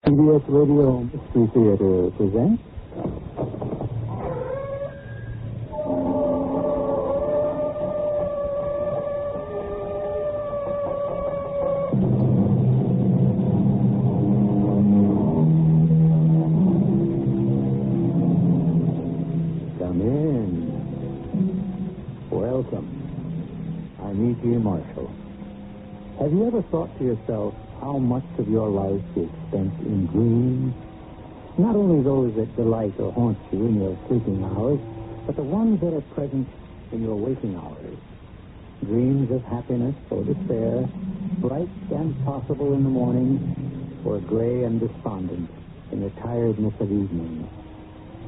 CBS Radio Mystery Theater presents... Come in. Welcome. I'm E.G. Marshall. Have you ever thought to yourself how much of your life is spent in dreams? Not only those that delight or haunt you in your sleeping hours, but the ones that are present in your waking hours. Dreams of happiness or despair, bright and possible in the morning, or gray and despondent in the tiredness of evening.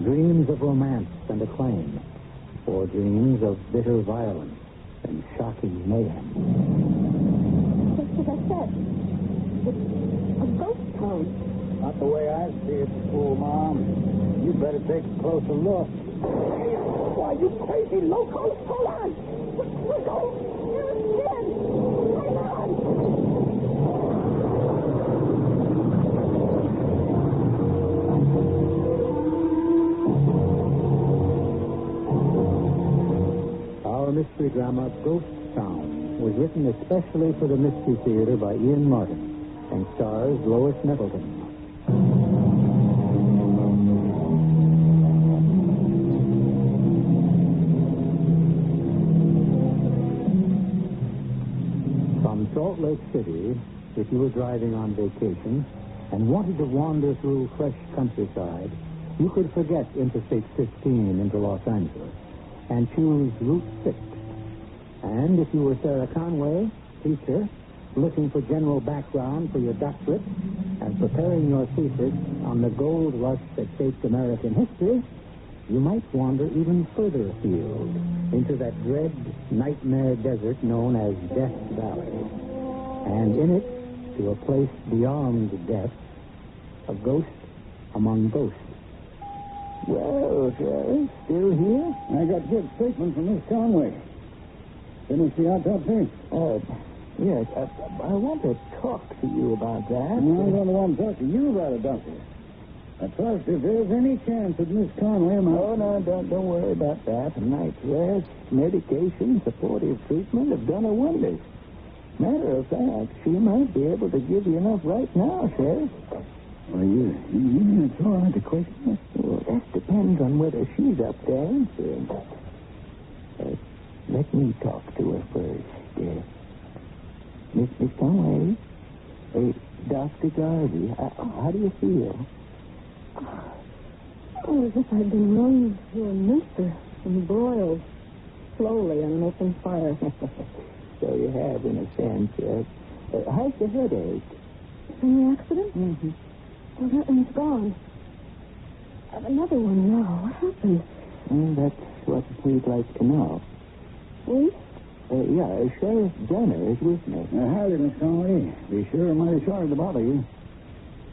Dreams of romance and acclaim, or dreams of bitter violence and shocking mayhem. Just as I said, it's a ghost town. Not the way I see it, fool, Mom. You better take a closer look. Why, you crazy loco! Hold on! We're going! You're scared! Hang on! Our mystery drama, Ghost Town, was written especially for the Mystery Theater by Ian Martin and stars Lois Nettleton. From Salt Lake City, if you were driving on vacation and wanted to wander through fresh countryside, you could forget Interstate 15 into Los Angeles and choose Route 6. And if you were Sarah Conway, teacher, looking for general background for your doctorate and preparing your thesis on the gold rush that shaped American history, you might wander even further afield into that dread nightmare desert known as Death Valley. And in it, to a place beyond death, a ghost among ghosts. Well, Sheriff, still here? I got good statement from Miss Conway. Finished the autopsy? Yes, I want to talk to you about that. I'm going to want to talk to you about it, Doctor. At first, if there's any chance that Miss Conway might... Oh, no, don't worry about that. A night's rest, medication, supportive treatment have done her wonders. Matter of fact, she might be able to give you enough right now, Sheriff. Well, you mean it's all right to question her? Well, that depends on whether she's up to answering. Let me talk to her first. Miss Conway? Dr. Garvey, how do you feel? Oh, as if I'd been run through a mincer and broiled slowly on an open fire. So you have, in a sense. How's the headache? From the accident? Mm-hmm. Well, that one's gone. I have another one now. What happened? That's what we'd like to know. We? Yeah, Sheriff Jenner is with me. Howdy, Miss Conway. Be sure I'm mighty sorry to bother you.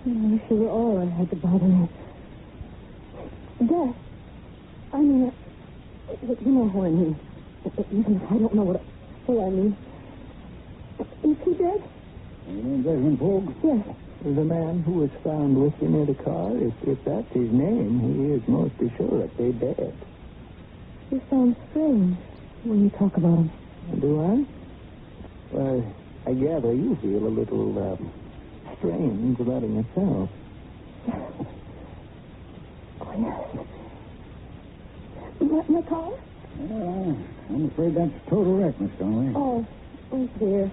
I wish you were all I had to bother me. Death. I mean, you know who I mean. Even if I don't know what I mean. Is he dead? You mean Desmond Pogue? Yes. The man who was found with him in the car, if that's his name, he is most assuredly dead. You sound strange when you talk about him. Do I? Well, I gather you feel a little strange about it yourself. Oh, yes. My car? I'm afraid that's a total wreck, Miss Conway. Oh, dear.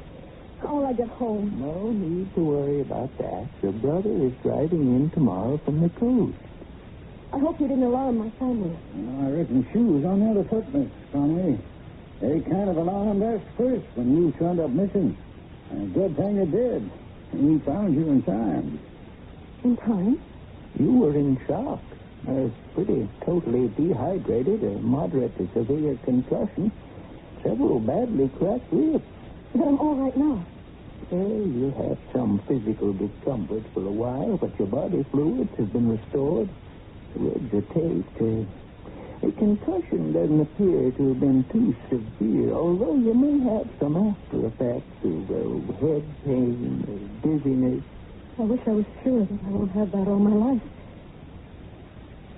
How'll I get home? No need to worry about that. Your brother is driving in tomorrow from the coast. I hope you didn't alarm my family. I reckon she was on the other foot, Miss Conway. They kind of alarmed us first when you turned up missing. And a good thing you did. We found you in time. In time? You were in shock. Pretty totally dehydrated, a moderate to severe concussion, several badly cracked ribs. But I'm all right now. You have some physical discomfort for a while, but your body fluids have been restored. The ribs are taped. A concussion doesn't appear to have been too severe, although you may have some after effects of head pain, dizziness, I wish I was sure that I won't have that all my life.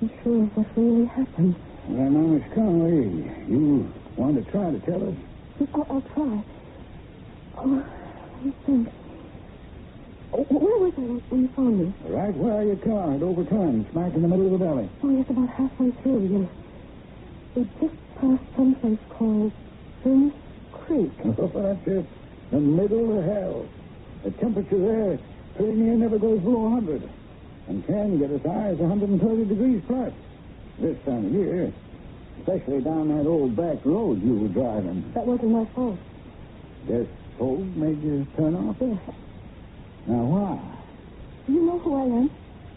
I'm sure of what really happened. Well, now, Miss Conway, you want to try to tell us? I'll try. Oh, let me think. Where was I when you found me? Right where your car had overturned, smack in the middle of the valley. Oh, yes, about halfway through, yes. It just passed someplace called Spring Creek. Oh, that's it. The middle of hell. The temperature there pretty near never goes below 100. And can get as high as 130 degrees plus. This time of year. Especially down that old back road you were driving. That wasn't my fault. This cold made you turn off? Yes. Now, why? Do you know who I am?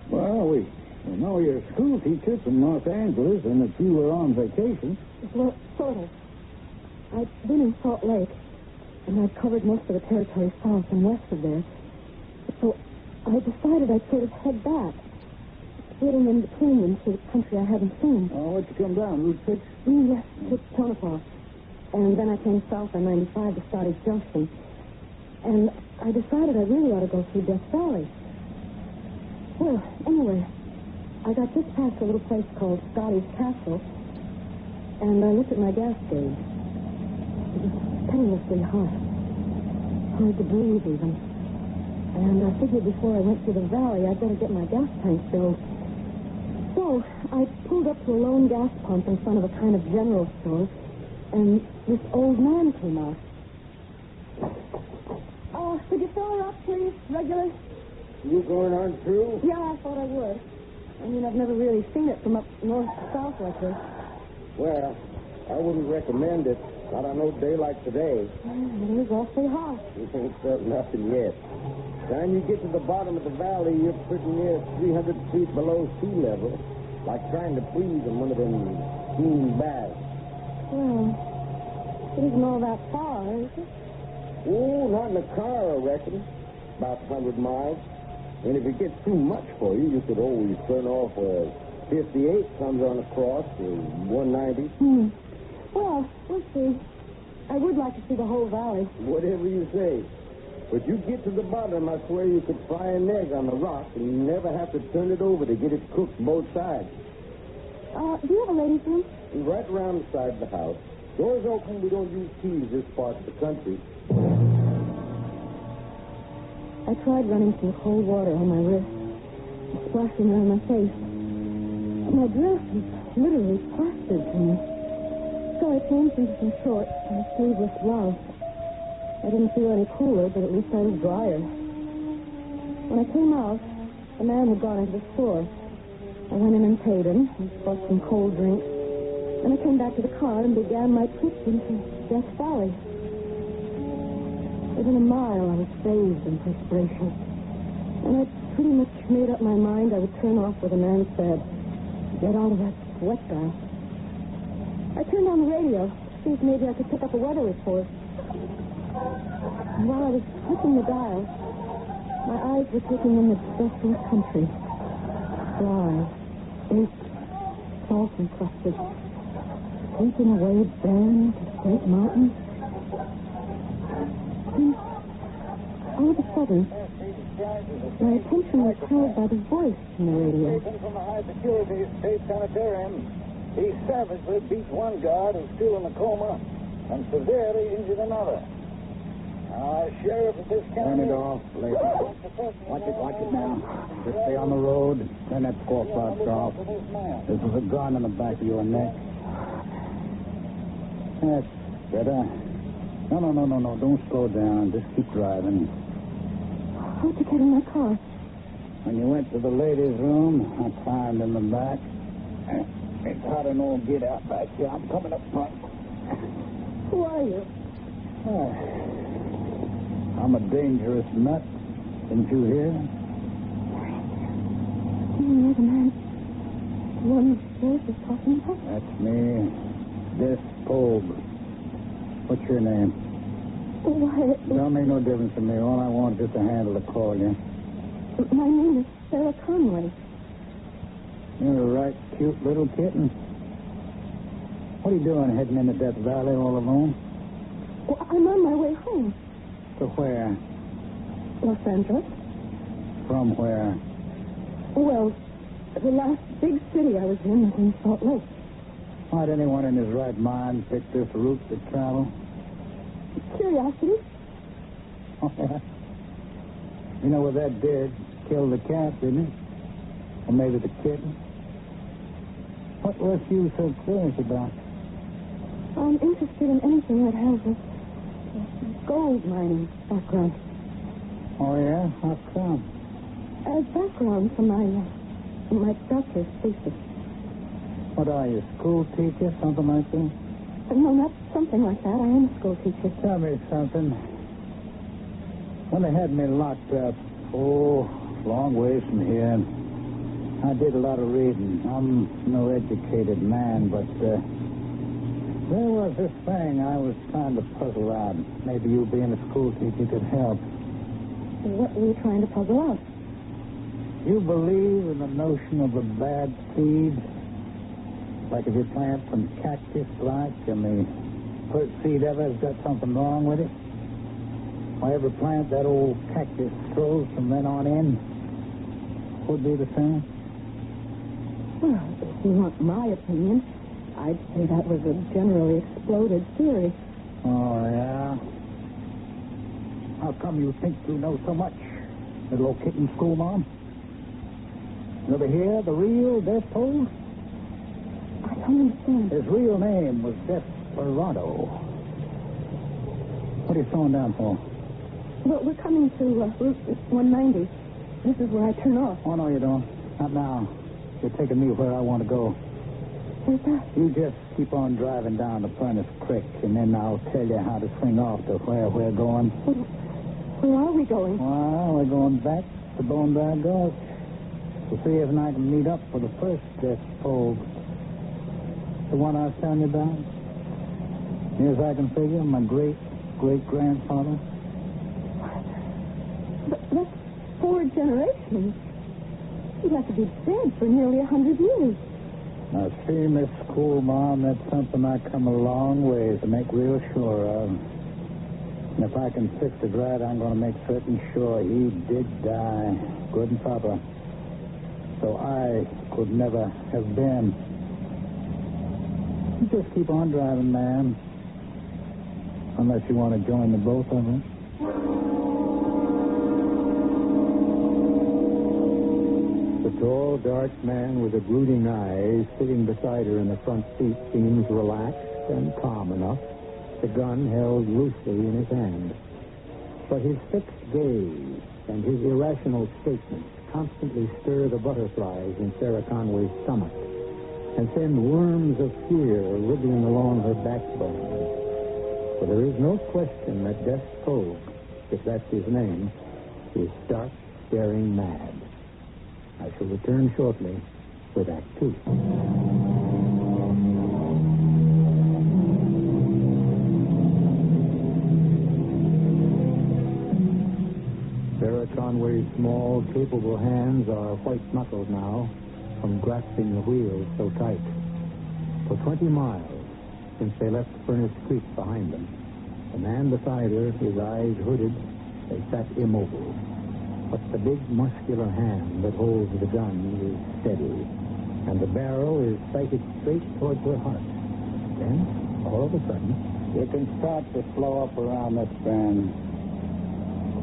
Well, we know you're a school teacher from Los Angeles and that you were on vacation. Well, sort of. I'd been in Salt Lake, and I'd covered most of the territory south and west of there. So I decided I'd sort of head back, splitting in between them to the country I hadn't seen. Oh, what'd you come down, Route 6? Yes, to Tonopah. And then I came south on 95 to Scotty's Junction. And I decided I really ought to go through Death Valley. Well, anyway, I got just past a little place called Scotty's Castle, and I looked at my gas gauge. It was painlessly hot. Hard to breathe, even. And I figured before I went through the valley, I'd better get my gas tank filled. So I pulled up to a lone gas pump in front of a kind of general store, and this old man came out. Oh, could you fill her up, please? Regular? You going on through? Yeah, I thought I would. I mean, I've never really seen it from up north to south like this. Well, I wouldn't recommend it. Not on no day like today. It is awfully hot. You ain't felt nothing yet. Time you get to the bottom of the valley, you're pretty near 300 feet below sea level. Like trying to breathe in one of them steam baths. Well, it isn't all that far, is it? Oh, not in a car, I reckon. About 100 miles. And if it gets too much for you, you could always turn off where 58 comes on across to 190. Well, we'll see. I would like to see the whole valley. Whatever you say. But you get to the bottom, I swear you could fry an egg on the rock and you never have to turn it over to get it cooked both sides. Do you have a ladies' room? Right around the side of the house. Doors open, we don't use keys this part of the country. I tried running some cold water on my wrist, splashing it on my face. My dress was literally plastered to me. So I changed into some shorts and a sleeveless blouse. I didn't feel any cooler, but at least I was drier. When I came out, the man had gone into the store. I went in and paid him and bought some cold drinks. Then I came back to the car and began my trip into Death Valley. Within a mile, I was bathed in perspiration. And I pretty much made up my mind I would turn off where the man said, get out of that sweat bath. I turned on the radio to see if maybe I could pick up a weather report. And while I was clicking the dial, my eyes were taking in the desolate country. Dry, baked, salt-encrusted, sweeping away barren, great mountains. And all of a sudden, my attention was held by the voice in the radio. From the high security state sanitarium, he savagely beat one guard who's still in a coma and severely injured another. Sheriff of this county... Turn it off, lady. Watch it now. Just stay on the road. Turn that score box off. This is a gun in the back of your neck. That's better. No. Don't slow down. Just keep driving. How'd you get in my car? When you went to the ladies' room, I climbed in the back. It's hot and old get out back here. I'm coming up front. Who are you? I'm a dangerous nut. Didn't you hear? You're the man. The one Rose was talking about? That's me. This Pogue. What's your name? Why, Don't make no difference to me. All I want is just a handle to call you. my name is Sarah Conway. You're a right cute little kitten. What are you doing heading into Death Valley all alone? Well, I'm on my way home. To where? Los Angeles. from where? Well, the last big city I was in was in Salt Lake. Why'd anyone in his right mind pick this route to travel? Curiosity. Oh, yeah. You know what that did? Killed the cat, didn't it? Or maybe the kitten? What was you so curious about? I'm interested in anything that has a gold mining background. Oh, yeah? How come? As background for my doctor's thesis. What are you, school teacher, something like that? No, not something like that. I am a school teacher. Tell me something. When they had me locked up, long ways from here, I did a lot of reading. I'm no educated man, but there was this thing I was trying to puzzle out. Maybe you being a school teacher could help. What were you trying to puzzle out? You believe in the notion of a bad seed? Like if you plant some cactus, and the first seed ever has got something wrong with it? Why, every plant that old cactus throws from then on in would be the same? Well, if you want my opinion, I'd say that was a generally exploded theory. Oh, yeah? How come you think you know so much, little old kitten school mom? You ever hear the real death toll? I don't understand. His real name was Desperado. What are you slowing down for? Well, we're coming to Route 190. This is where I turn off. Oh, no, you don't. Not now. You're taking me where I want to go. Where's that? You just keep on driving down the Furnace Creek, and then I'll tell you how to swing off to where we're going. Where are we going? Well, we're going back to Bone Dry Gulch to see if I can meet up for the first death toll. The one I was telling you about? Near as I can figure, my great-great-grandfather. But that's 4 generations. You'd have to be dead for nearly 100 years. Now, see, Miss School Mom, that's something I come a long ways to make real sure of. And if I can fix it right, I'm going to make certain sure he did die, good and proper. So I could never have been. You just keep on driving, ma'am. Unless you want to join the both of us. The tall, dark man with the brooding eyes sitting beside her in the front seat seems relaxed and calm enough, the gun held loosely in his hand. But his fixed gaze and his irrational statements constantly stir the butterflies in Sarah Conway's stomach and send worms of fear wriggling along her backbone. For there is no question that Death Pogue, if that's his name, is stark, staring mad. I shall return shortly with Act 2. Sarah Conway's small, capable hands are white-knuckled now from grasping the wheel so tight. For 20 miles, since they left Furnace Creek behind them, the man beside her, his eyes hooded, they sat immobile. But the big, muscular hand that holds the gun is steady, and the barrel is sighted straight towards her heart. Then, all of a sudden, you can start to slow up around that bend.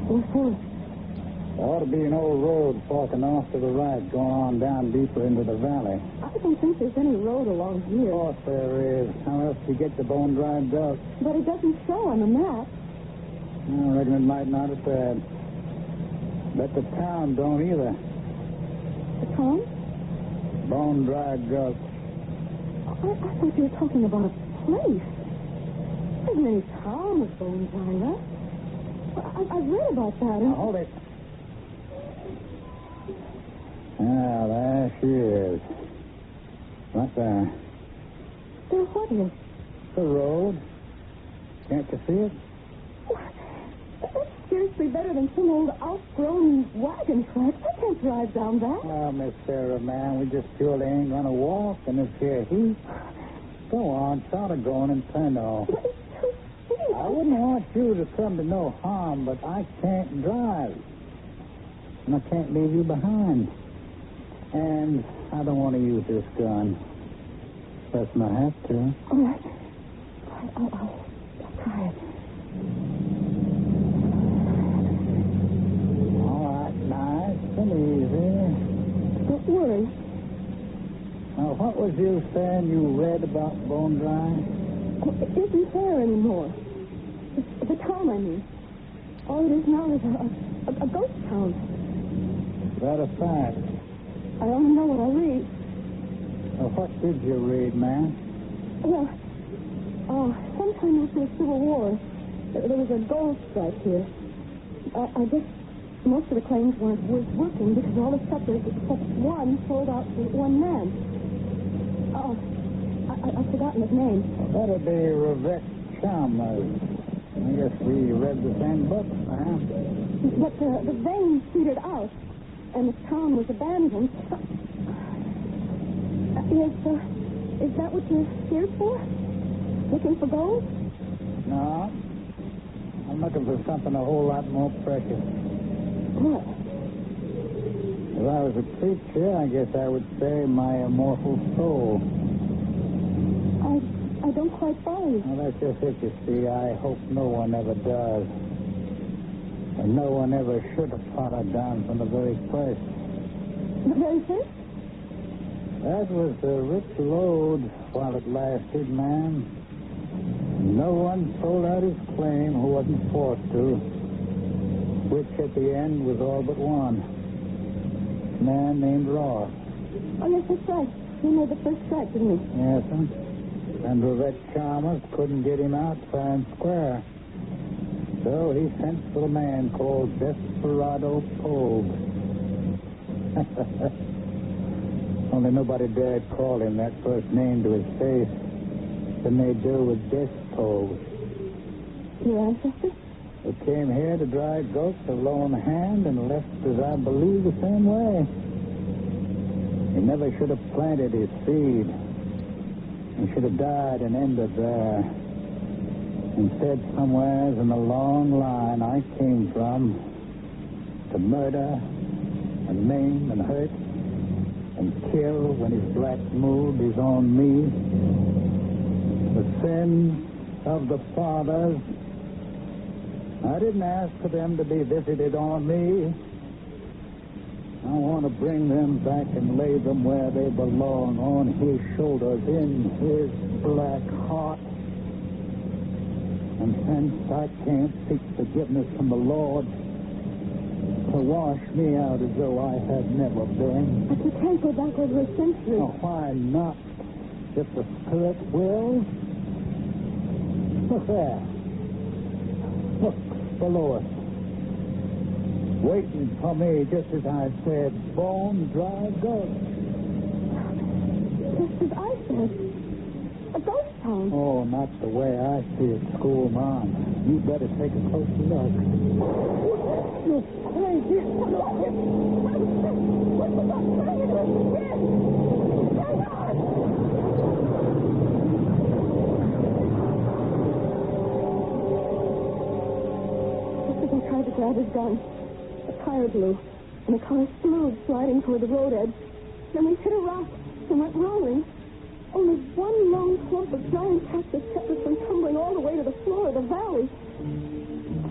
What for? There ought to be an old road forking off to the right, going on down deeper into the valley. I don't think there's any road along here. Of course there is. How else do you get to Bone Dry Gulch? But it doesn't show on the map. I reckon it might not have said. Bet the town don't either. The town? Bone Dry Gulch. I thought you were talking about a place. There isn't any town of Bone Dry left. I've read about that. Now, hold it. Ah, there she is. Right there. There what is? The road. Can't you see it? That's seriously better than some old outgrown wagon track. I can't drive down that. Well, Miss Sarah, man, we just surely ain't going to walk in this here heat. Go on, start a going and turn off. But it's too steep. I wouldn't want you to come to no harm, but I can't drive. and I can't leave you behind. And I don't want to use this gun. Unless I have to. All right. I'll try it. All right, nice and easy. Don't worry. Now, what was you saying you read about bone drying? It isn't there anymore. The town, I mean. All it is now is a ghost town. Is that a fact? I only know what I read. Well, what did you read, man? Well, sometime after the Civil War, there was a gold strike here. I guess most of the claims weren't worth working because all the settlers except one sold out to one man. I've forgotten his name. Well, that'd be Revett Chalmers. I guess we read the same book, man. But the vein petered out, and the town was abandoned. Is that what you're here for? Looking for gold? No. I'm looking for something a whole lot more precious. What? If I was a preacher, I guess I would say my immortal soul. I don't quite follow you. Well, that's just it, you see. I hope no one ever does. And no one ever should have fought her down from the very first. The very first? That was a rich load while it lasted, man. No one sold out his claim who wasn't forced to, which at the end was all but one. A man named Ross. Oh, yes, that's right. He made the first strike, didn't he? Yes, sir. And Revett Chalmers couldn't get him out fair and square. So he sent for a man called Desperado Pogue. Only nobody dared call him that first name to his face. Than they do with Despo. Your ancestors? They came here to dry goats of lone hand and left, as I believe, the same way. He never should have planted his seed. He should have died and ended there. Instead, somewhere in the long line I came from, to murder and maim and hurt and kill when his black mood is on me. The sin of the fathers. I didn't ask for them to be visited on me. I want to bring them back and lay them where they belong, on his shoulders, in his black heart. And since I can't seek forgiveness from the Lord, to wash me out as though I had never been. But you can't go back over a century. Now, why not? If the Spirit wills. Look there. Look below us. Waiting for me, just as I said, bone dry ghost. Just as I said. A ghost town. Oh, not the way I see it, school mom. You better take a closer look. Look, crazy. He tried to grab his gun. A tire blew, and the car slewed, sliding toward the road edge. Then we hit a rock and went rolling. Only one long clump of giant cactus kept us from tumbling all the way to the floor of the valley.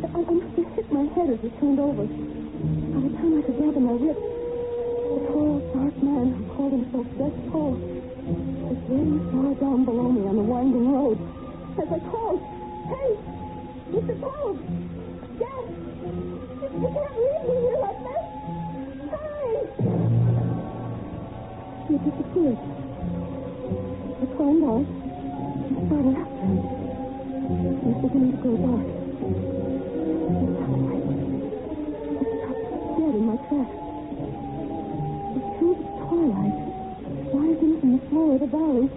I must have hit my head as we turned over. By the time I could gather my wits, the tall, dark man who called himself Despo was waiting far down below me on the winding road. As I called, "Hey, Mr. Pogue! Dad! You can't leave me here like this! Hurry!" He had disappeared. I climbed out and started after him. It was beginning to grow dark. Dead in my tracks. But through the twilight, rising from the floor of the valley,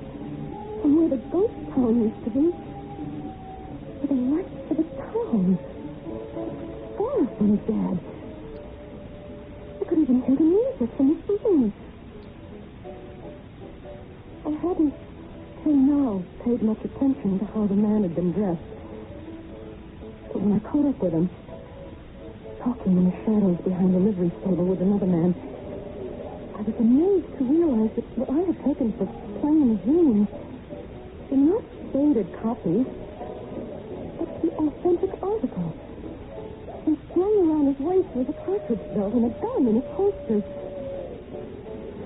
from where the ghost town used to be, were the lights of the town. Far from dead. I could even hear the music from the saloon. I hadn't, till now, paid much attention to how the man had been dressed. But when I caught up with him, talking in the shadows behind the livery stable with another man. I was amazed to realize that what I had taken for plain zines were not faded copies, but the authentic article. And slung around his waist was a cartridge belt and a gun in his holster.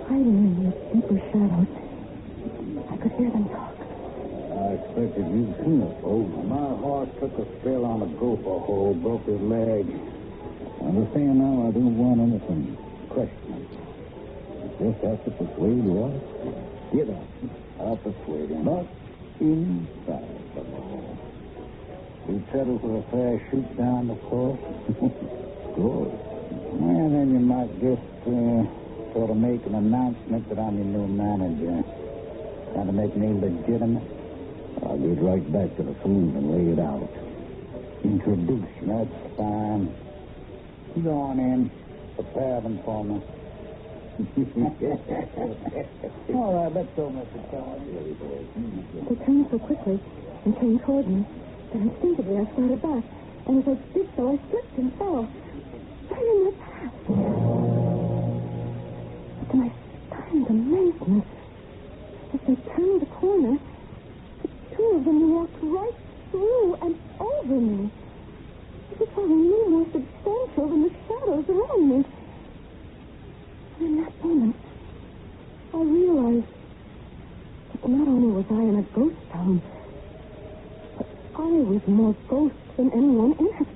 Hiding in the deeper shadows, I could hear them talk. I expected you'd seen it, folks. My horse took a spill on a gopher hole, broke his leg. Understand now, I don't want anything questioning. Just have to persuade you all. Get up. I'll persuade him. But inside the law. You settle for a fair shoot down the course? Good. And then you might just sort of make an announcement that I'm your new manager. Trying to make me legitimate. I'll get right back to the food and lay it out. Introduction, that's fine. You go on in. Prepare them for me. All right, let's go, Mr. Kelly. They turned so quickly and came toward me that instinctively I started back. And as I did so, I slipped and fell right in their path. But to my stunned amazement, as they turned the corner, the two of them walked right through and over me. As if I were no more substantial than the shadows around me. And in that moment, I realized that not only was I in a ghost town, but I was more ghost than anyone in it.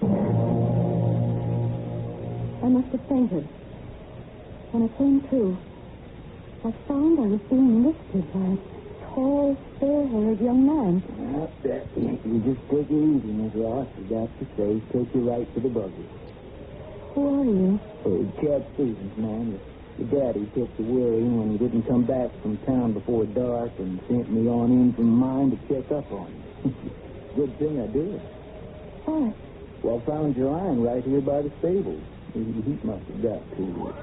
I must have fainted. When I came to, I found I was being lifted by a tall, fair-haired young man. You just take it easy, Miss Ross. You got to say, take you right to the buggy. Who are you? Chad Stevens, man. Your daddy took the worry when he didn't come back from town before dark and sent me on in from mine to check up on you. Good thing I did. Why? Well, found your iron right here by the stable. He must have got to you.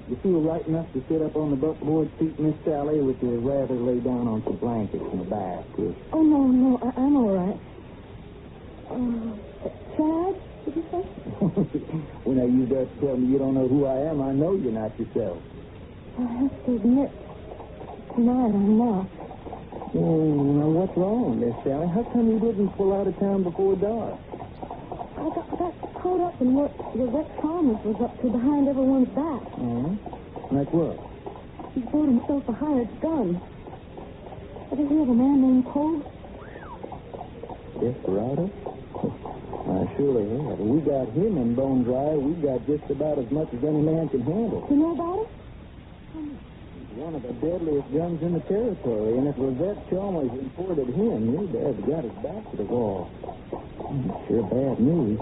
You feel right enough to sit up on the buckboard seat, Miss Sally, or would you rather lay down on some blankets in the back? Oh, no, I'm all right. Chad, did you say? When you just tell me you don't know who I am, I know you're not yourself. I have to admit, tonight I'm not. Well, now, what's wrong, Miss Sally? How come you didn't pull out of town before dark? I got caught up in what the Rex Thomas was up to behind everyone's back. Like what? He bought himself a hired gun. Ever hear of a man named Cole? Desperado? I surely have. We got him in bone dry. We got just about as much as any man can handle. You know about it? He's one of the deadliest guns in the territory, and if Rosette Chalmers imported him, your dad's got his back to the wall. Sure bad news.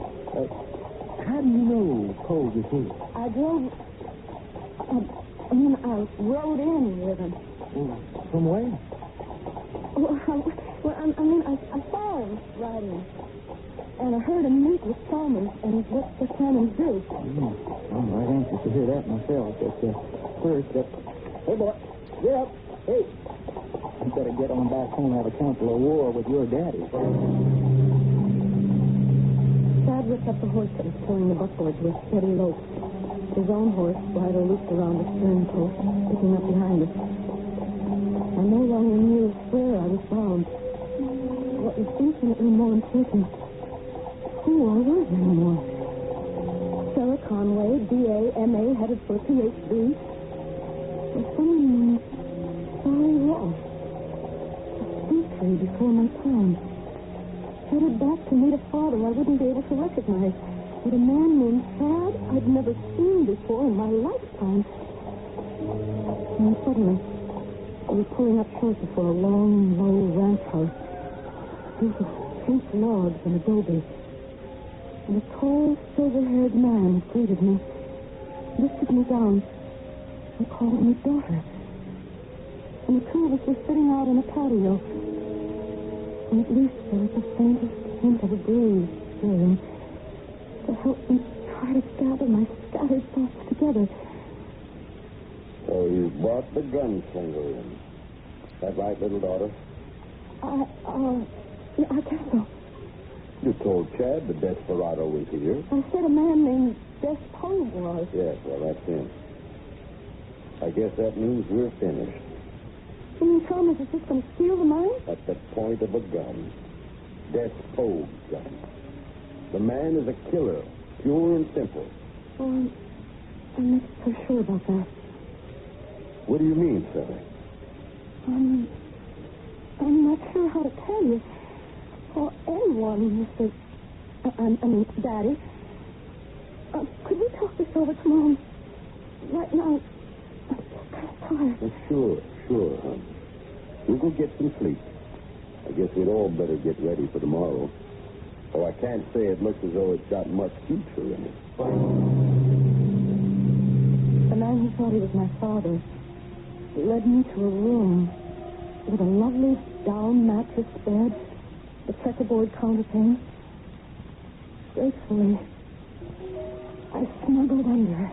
How do you know Cole is here? I drove... I rode in with him. From where? I saw him riding. And I heard him meet with Chalmers, and what the Chalmers do. I'm right anxious to hear that myself. But first, hey, boy, get up. Hey. You better get on back home and have a council of war with your daddy. Chad whipped up the horse that was pulling the buckboard to a steady lope. His own horse, bridle looped around the stern post, picking up behind us. I no longer knew where I was bound. What was infinitely more important, who I was anymore. Sarah Conway, B.A., M.A., headed for Ph.D. Was someone sorry lost. A century before my time. Headed back to meet a father I wouldn't be able to recognize. With a man named Chad I'd never seen before in my lifetime. And suddenly, I was pulling up short before a long, low ranch house. Built of pink logs and adobe. And a tall, silver-haired man greeted me, lifted me down, and called me daughter. And the two of us were sitting out in a patio. And at least there was the faintest hint of a breeze blowing to help me try to gather my scattered thoughts together. So you brought the gunslinger in. Is that right, little daughter? Yeah, I guess so. You told Chad the desperado was here. I said a man named Des Pogue was. Yes, well, that's him. I guess that means we're finished. You mean Thomas is just going to steal the mine? At the point of a gun. Des Pogue's gun. The man is a killer, pure and simple. Oh, I'm not so sure about that. What do you mean, Sally? I'm not sure how to tell you. Or anyone, Mr. I mean, Daddy. Could we talk this over tomorrow? Right now, I'm kind of tired. Well, sure, hon. We'll go get some sleep. I guess we'd all better get ready for tomorrow. Oh, I can't say it looks as though it's got much future in it. The man who thought he was my father led me to a room with a lovely down mattress bed, a checkerboard counterpane. Gratefully, I snuggled under,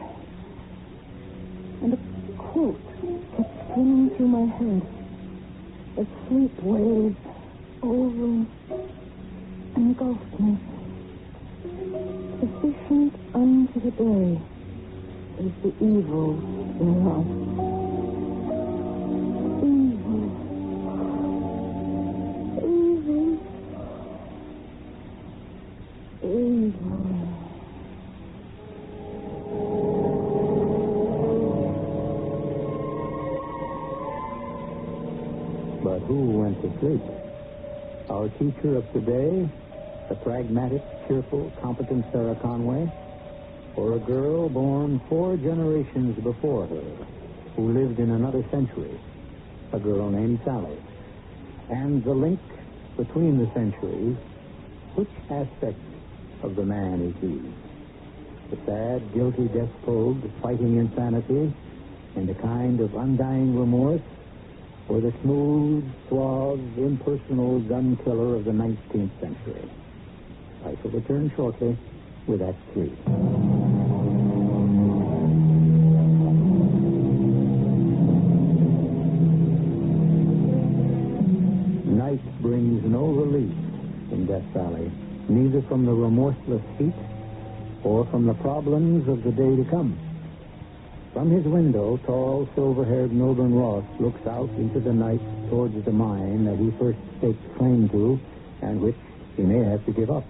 and a quote kept swimming through my head as sleep waves over engulfed me. Sufficient unto the day is the evil thereof. Evil. But who went to sleep? Our teacher of today, the pragmatic, cheerful, competent Sarah Conway, or a girl born 4 generations before her, who lived in another century, a girl named Sally? And the link between the centuries, which aspect of the man is he? The sad, guilty despot fighting insanity and a kind of undying remorse, or the smooth, suave, impersonal gun killer of the 19th century? I shall return shortly with Act 3. Night brings no relief in Death Valley, neither from the remorseless heat or from the problems of the day to come. From his window, tall, silver-haired Milburn Ross looks out into the night towards the mine that he first staked claim to and which he may have to give up.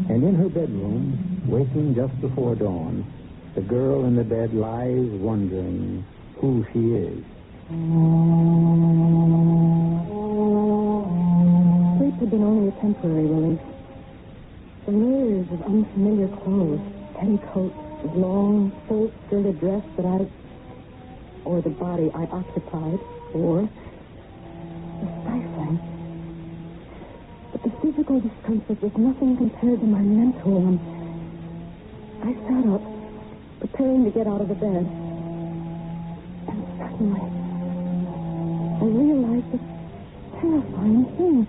And in her bedroom, waking just before dawn, the girl in the bed lies wondering who she is. Sleep had been only a temporary relief. The layers of unfamiliar clothes, petticoats, long, full-skirted dress that or the body I occupied, wore, was stifling. But the physical discomfort was nothing compared to my mental one. I sat up, preparing to get out of the bed. And suddenly, I realized a terrifying thing.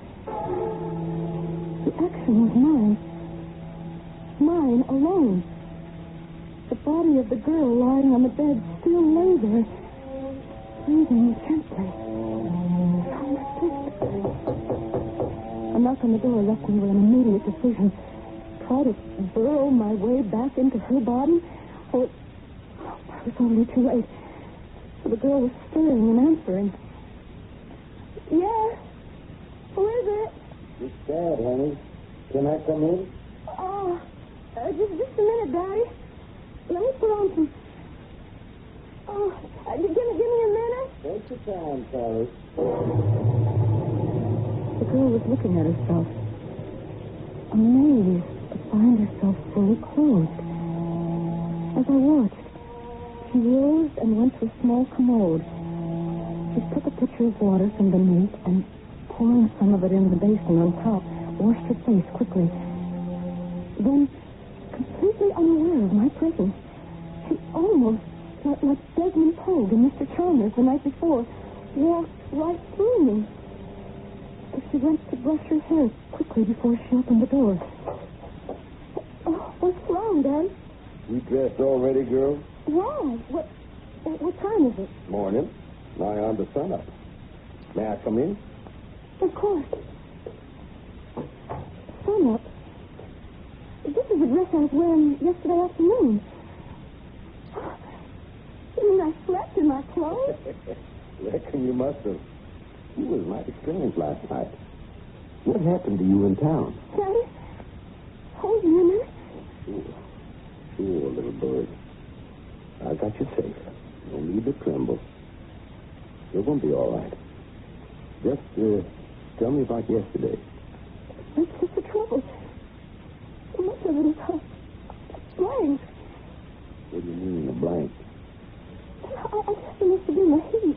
The action was mine. Mine alone. The body of the girl lying on the bed still lay there, breathing gently. From asleep. A knock on the door left me with an immediate decision. Try to burrow my way back into her body, or I was already too late. So the girl was stirring and answering. Yes? Who is it? It's Dad, honey. Can I come in? Oh, just a minute, Daddy. Let me put on some... Oh, give me a minute. Take your time, Sally. The girl was looking at herself, amazed to find herself fully clothed. As I watched, she rose and went to a small commode. She took a pitcher of water from beneath and, pouring some of it in the basin on top, washed her face quickly. Then, completely unaware of my presence, she almost, like Desmond Pogue and Mr. Chalmers the night before, walked right through me. But she went to brush her hair quickly before she opened the door. Oh, what's wrong, Dad? You dressed already, girl? Why? What time is it? Morning. Nigh on to sunup. May I come in? Of course. Sunup? dress I was wearing yesterday afternoon. You mean I slept in my clothes? Reckon you must have. You was mighty strange last night. What happened to you in town? Daddy? Hold me a minute. Sure, little bird. I got you safe. No need to tremble. You're going to be all right. Just tell me about yesterday. That's just the trouble. So much of it is blank. What do you mean, a blank? I guess it must have been the heat.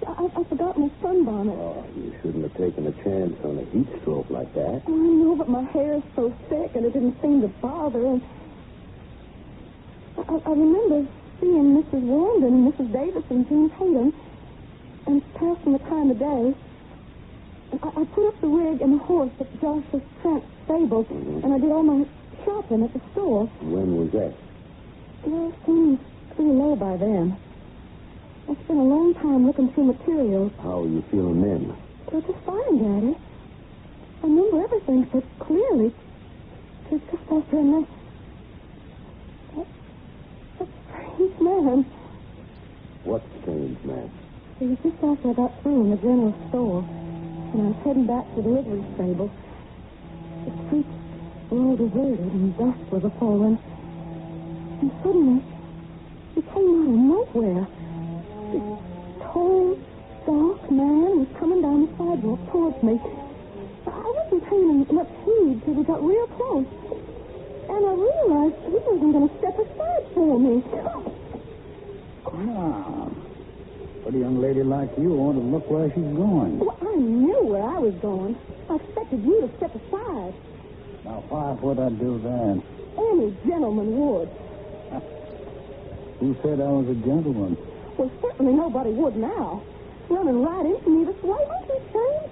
I forgot my sunbonnet. Oh, you shouldn't have taken a chance on a heat stroke like that. Oh, I know, but my hair is so thick and it didn't seem to bother. And I remember seeing Mrs. Warren and Mrs. Davis and James Hayden and passing the time of day. I put up the rig and the horse at Josh's Trent stable, and I did all my shopping at the store. When was that? Well, it seems pretty low by then. I spent a long time looking through materials. How are you feeling then? Well, just fine, Daddy. I remember everything so clearly. Just after I met that strange man. What strange man? It was just after I got through in the general store, and I was heading back to the livery stable. The streets were all deserted, and dusk was a-falling. And suddenly, he came out of nowhere. This tall, dark man was coming down the sidewalk towards me. I wasn't paying much heed till we got real close. And I realized he wasn't going to step aside for me. Now, what a young lady like you ought to look where she's going. Well, I knew where I was going. I expected you to step aside. Now, why would I do that? Any gentleman would. Who said I was a gentleman? Well, certainly nobody would now. Running right into me this way, aren't you ashamed?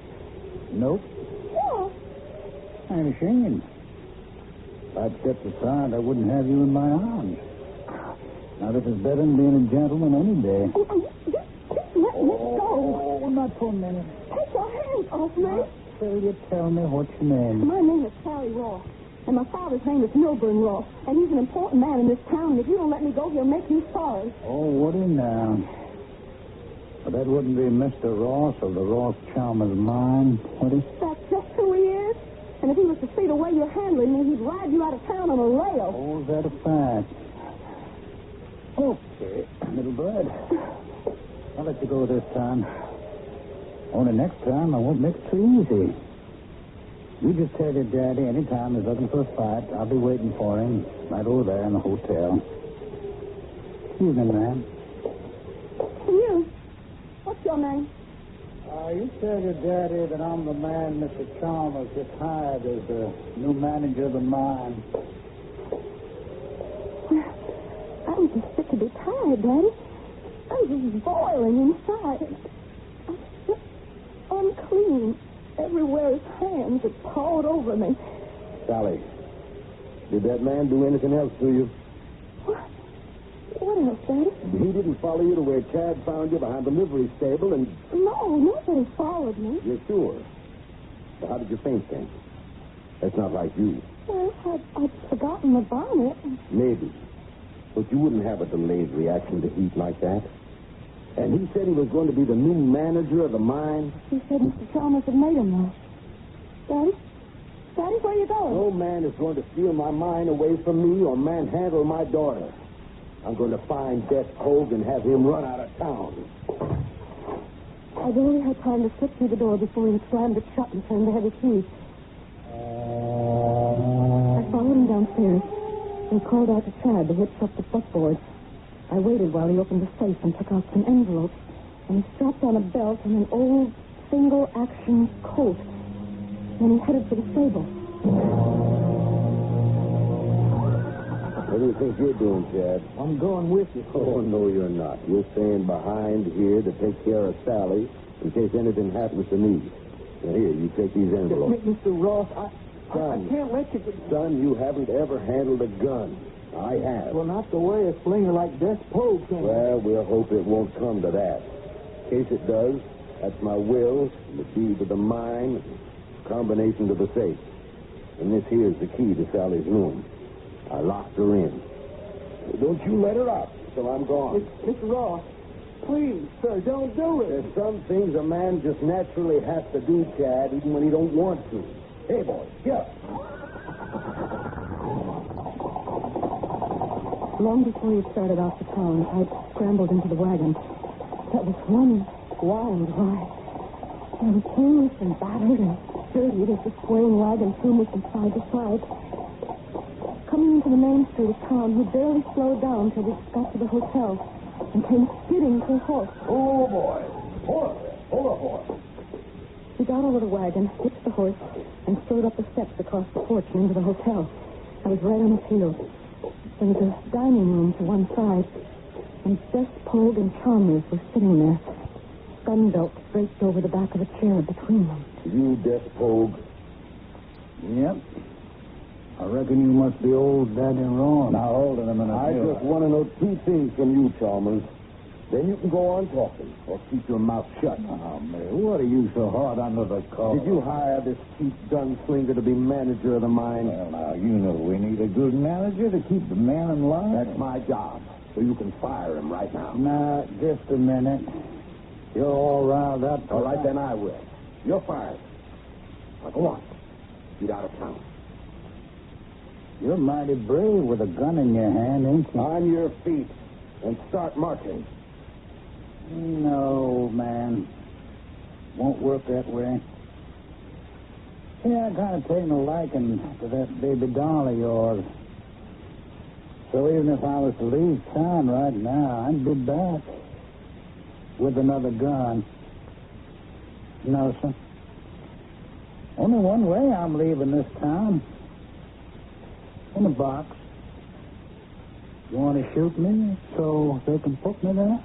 Nope. Yeah. I ain't ashamed. If I'd stepped aside, I wouldn't have you in my arms. Now, this is better than being a gentleman any day. Just let me go. Oh, not for a minute. Take your hands off me. Will you tell me what's your name? My name is Sally Ross, and my father's name is Milburn Ross, and he's an important man in this town, and if you don't let me go, he'll make you sorry. Oh, Woody, now. But that wouldn't be Mr. Ross of the Ross Chalmers mine, would he? That's just who he is. And if he was to see the way you're handling me, he'd ride you out of town on a rail. Oh, is that a fact? Okay, little bird. I'll let you go this time. Only next time I won't make it too easy. You just tell your daddy anytime he's looking for a fight, I'll be waiting for him right over there in the hotel. Evening, ma'am. You? What's your name? You tell your daddy that I'm the man Mr. Chalmers just hired as the new manager of the mine. Well, I'm just sick to be tired, Daddy. I'm just boiling inside. I'm just unclean. Everywhere his hands are pawed over me. Sally, did that man do anything else to you? What else, Daddy? He didn't follow you to where Chad found you behind the livery stable and... No, nobody followed me. You're sure? So how did you faint then? That's not like you. Well, I'd forgotten the bonnet. Maybe. But you wouldn't have a delayed reaction to heat like that. And he said he was going to be the new manager of the mine. He said Mr. Chalmers had made him that. Daddy? Daddy, where are you going? No man is going to steal my mine away from me or manhandle my daughter. I'm going to find Death Hogue and have him run out of town. I barely had time to slip through the door before he slammed it shut and turned the heavy key. I followed him downstairs and called out to Chad to hitch up the buckboard. I waited while he opened the safe and took out some envelopes, and he strapped on a belt and an old single-action coat. Then he headed for the stable. What do you think you're doing, Chad? I'm going with you. Oh, no, you're not. You're staying behind here to take care of Sally in case anything happens to me. Now, here, you take these envelopes. Mr. Ross, Son, I can't let you... Son, you haven't ever handled a gun. I have. Well, not the way a slinger like Death Hogue can. Well, we'll hope it won't come to that. In case it does, that's my will, the deed to the mine, combination to the safe. And this here's the key to Sally's room. I locked her in. Don't you let her out till I'm gone. Mr. Ross, please, sir, don't do it. There's some things a man just naturally has to do, Chad, even when he don't want to. Hey, boy, get up. Long before he started off to town, I scrambled into the wagon. That was one wild ride. I was bruised and battered and dirty as the swaying wagon threw me from side to side. Coming into the main street of town, he barely slowed down till we got to the hotel and came skidding to a horse. Oh, boy. Hold up, boy. He got out of the wagon, hitched the horse, and strode up the steps across the porch and into the hotel. I was right on his heels. There was a dining room to one side, and Bess Pogue and Chalmers were sitting there, gun belts draped over the back of a chair between them. You, Des Pogue? Yep. I reckon you must be old Daddy Ron. Now, hold it a minute. I just want to know two things from you, Chalmers. Then you can go on talking, or keep your mouth shut. Oh, man, what are you so hard under the collar? Did you hire this cheap gunslinger to be manager of the mine? Well, now, you know we need a good manager to keep the man in line. That's my job, so you can fire him right now. Now, just a minute. You're all riled up. All right, then I will. You're fired. Now, go on. Get out of town. You're mighty brave with a gun in your hand, ain't you? On your feet and start marching. No, man. Won't work that way. Yeah, I kind of taken a liking to that baby doll of yours. So even if I was to leave town right now, I'd be back with another gun. No, sir. Only one way I'm leaving this town. In a box. You want to shoot me so they can put me there?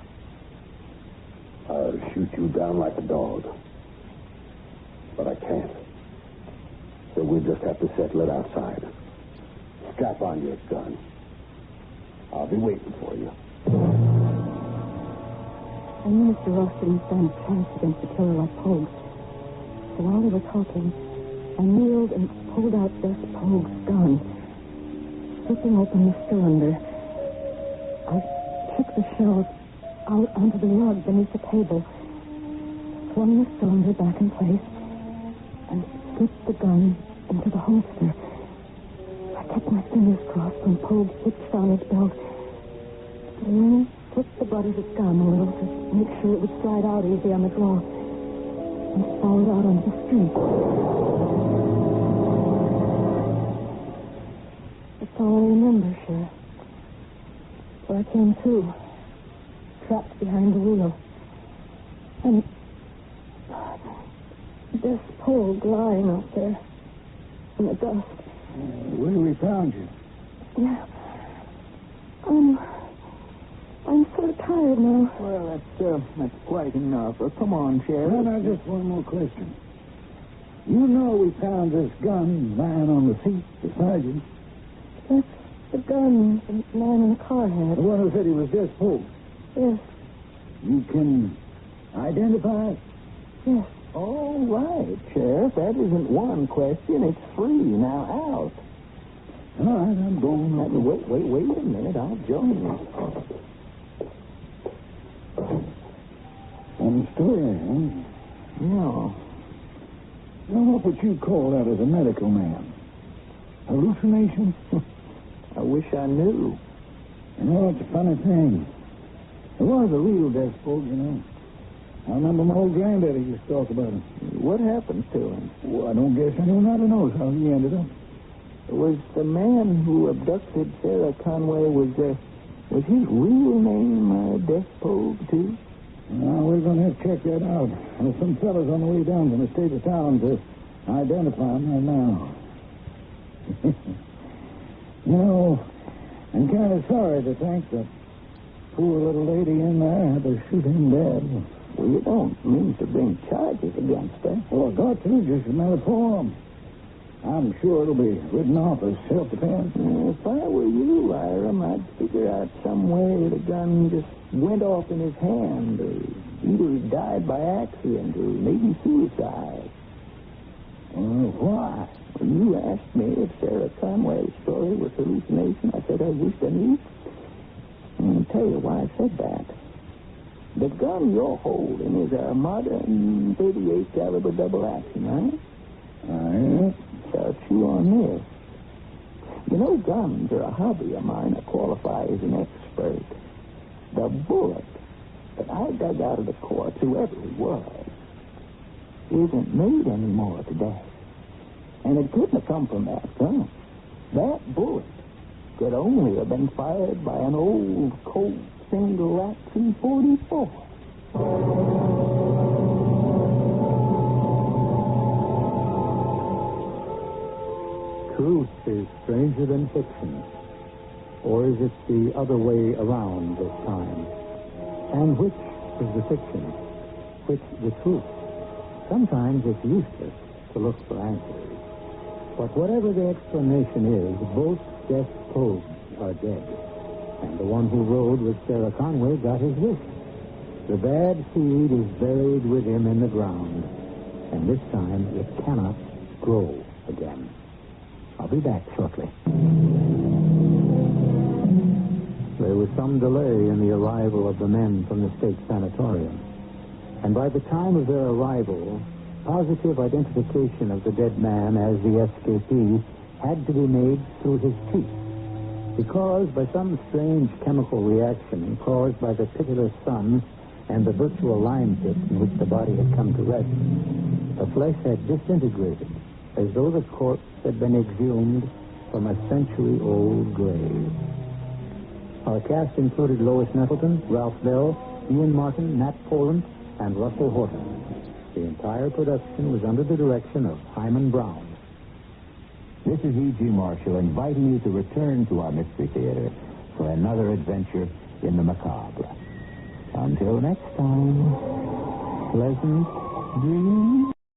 I'll shoot you down like a dog. But I can't. So we'll just have to settle it outside. Strap on your gun. I'll be waiting for you. I knew Mr. Ross didn't stand a chance against a killer like Pogue. So while they were talking, I kneeled and pulled out Bess Pogue's gun. Flipping open the cylinder, I took the shells out onto the rug beneath the table, swung the cylinder back in place, and slipped the gun into the holster. I kept my fingers crossed when Pogue hitched on his belt. He only flipped the butt of his gun a little to make sure it would slide out easy on the draw, and followed out onto the street. That's all I remember, Sheriff. So I came to, trapped behind the wheel. And this Pogue lying out there in the dust. Where we found you? Yeah. I'm sort of tired now. Well, that's quite enough. Come on, Sheriff. No, just one more question. You know we found this gun lying on the seat beside you. That's the gun the man in the car had. The one who said he was Des Pogue. Yes. You can identify it? Yes. All right, Sheriff. That isn't one question. It's free. Now out. All right, I'm going. Wait a minute. I'll join you. Some story, huh? No. Now, what would you call that as a medical man? Hallucination? I wish I knew. You know, it's a funny thing. It was a real Des Pogue, you know. I remember my old granddaddy used to talk about him. What happened to him? Well, I don't guess anyone ever knows how he ended up. Was the man who abducted Sarah Conway, was his real name Des Pogue, too? Well, we're going to have to check that out. There's some fellas on the way down from the state of town to identify him right now. You know, I'm kind of sorry to think that poor little lady in there had to shoot him dead. Well, you don't mean to bring charges against her. Well, I got to, just a matter of form. I'm sure it'll be written off as self-defense. If I were you, Hiram, I'd figure out some way the gun just went off in his hand, or either he died by accident, or maybe suicide. Why? When you asked me if Sarah Conway's story was hallucination, I said I wished I knew. I'll tell you why I said that. The gun you're holding is a modern 38 caliber double action, right? So chew on this. You know, guns are a hobby of mine. I qualify as an expert. The bullet that I dug out of the corpse, whoever it was, isn't made anymore today. And it couldn't have come from that gun. That bullet could only have been fired by an old Colt single-action .44. Truth is stranger than fiction. Or is it the other way around this time? And which is the fiction? Which the truth? Sometimes it's useless to look for answers. But whatever the explanation is, both Jeff Pogues are dead. And the one who rode with Sarah Conway got his wish. The bad seed is buried with him in the ground. And this time it cannot grow again. I'll be back shortly. There was some delay in the arrival of the men from the state sanatorium. And by the time of their arrival, positive identification of the dead man as the escapee had to be made through his teeth. Because by some strange chemical reaction caused by the pitiless sun and the virtual lime pit in which the body had come to rest, the flesh had disintegrated as though the corpse had been exhumed from a century-old grave. Our cast included Lois Nettleton, Ralph Bell, Ian Martin, Nat Poland, and Russell Horton. The entire production was under the direction of Hyman Brown. This is E.G. Marshall inviting you to return to our Mystery Theater for another adventure in the macabre. Until next time, pleasant dreams.